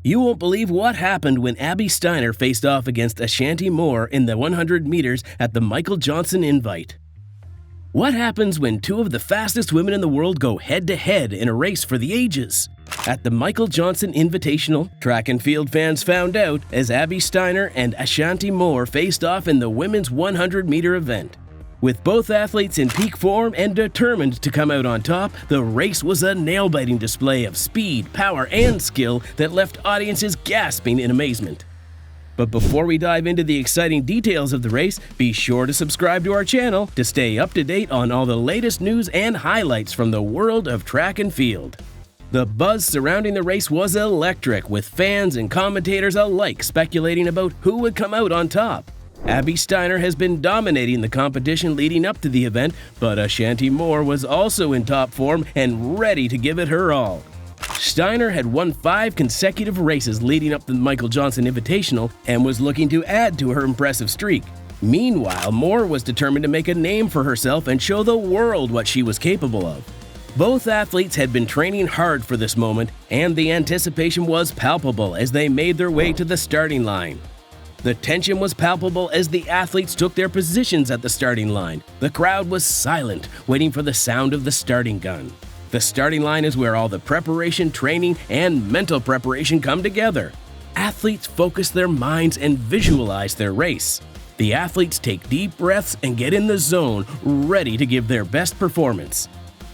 You won't believe what happened when Abby Steiner faced off against Ashanti Moore in the 100 meters at the Michael Johnson Invite. What happens when two of the fastest women in the world go head-to-head in a race for the ages? At the Michael Johnson Invitational, track and field fans found out as Abby Steiner and Ashanti Moore faced off in the women's 100-meter event. With both athletes in peak form and determined to come out on top, the race was a nail-biting display of speed, power, and skill that left audiences gasping in amazement. But before we dive into the exciting details of the race, be sure to subscribe to our channel to stay up to date on all the latest news and highlights from the world of track and field. The buzz surrounding the race was electric, with fans and commentators alike speculating about who would come out on top. Abby Steiner has been dominating the competition leading up to the event, but Ashanti Moore was also in top form and ready to give it her all. Steiner had won 5 consecutive races leading up to the Michael Johnson Invitational and was looking to add to her impressive streak. Meanwhile, Moore was determined to make a name for herself and show the world what she was capable of. Both athletes had been training hard for this moment, and the anticipation was palpable as they made their way to the starting line. The tension was palpable as the athletes took their positions at the starting line. The crowd was silent, waiting for the sound of the starting gun. The starting line is where all the preparation, training, and mental preparation come together. Athletes focus their minds and visualize their race. The athletes take deep breaths and get in the zone, ready to give their best performance.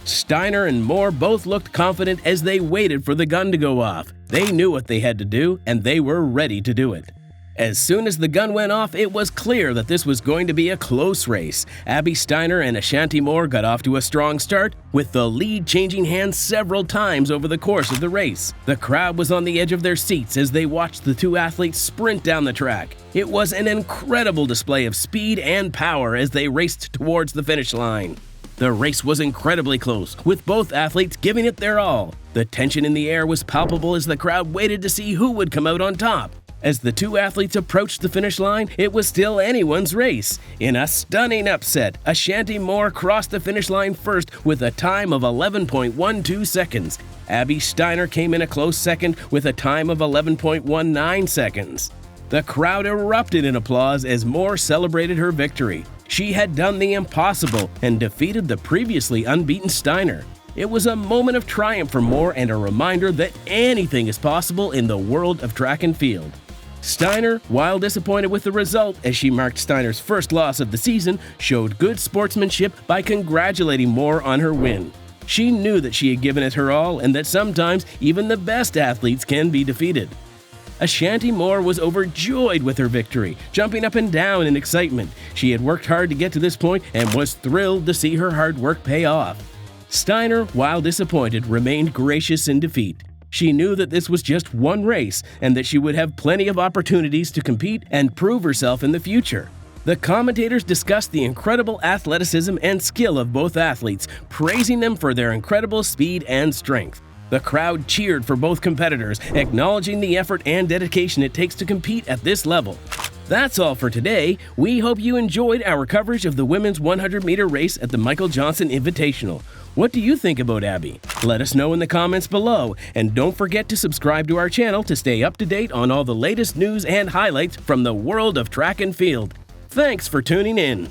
Steiner and Moore both looked confident as they waited for the gun to go off. They knew what they had to do, and they were ready to do it. As soon as the gun went off, it was clear that this was going to be a close race. Abby Steiner and Ashanti Moore got off to a strong start, with the lead changing hands several times over the course of the race. The crowd was on the edge of their seats as they watched the two athletes sprint down the track. It was an incredible display of speed and power as they raced towards the finish line. The race was incredibly close, with both athletes giving it their all. The tension in the air was palpable as the crowd waited to see who would come out on top. As the two athletes approached the finish line, it was still anyone's race. In a stunning upset, Ashanti Moore crossed the finish line first with a time of 11.12 seconds. Abby Steiner came in a close second with a time of 11.19 seconds. The crowd erupted in applause as Moore celebrated her victory. She had done the impossible and defeated the previously unbeaten Steiner. It was a moment of triumph for Moore and a reminder that anything is possible in the world of track and field. Steiner, while disappointed with the result as she marked Steiner's first loss of the season, showed good sportsmanship by congratulating Moore on her win. She knew that she had given it her all and that sometimes even the best athletes can be defeated. Ashanti Moore was overjoyed with her victory, jumping up and down in excitement. She had worked hard to get to this point and was thrilled to see her hard work pay off. Steiner, while disappointed, remained gracious in defeat. She knew that this was just one race and that she would have plenty of opportunities to compete and prove herself in the future. The commentators discussed the incredible athleticism and skill of both athletes, praising them for their incredible speed and strength. The crowd cheered for both competitors, acknowledging the effort and dedication it takes to compete at this level. That's all for today. We hope you enjoyed our coverage of the women's 100-meter race at the Michael Johnson Invitational. What do you think about Abby? Let us know in the comments below, and don't forget to subscribe to our channel to stay up to date on all the latest news and highlights from the world of track and field. Thanks for tuning in.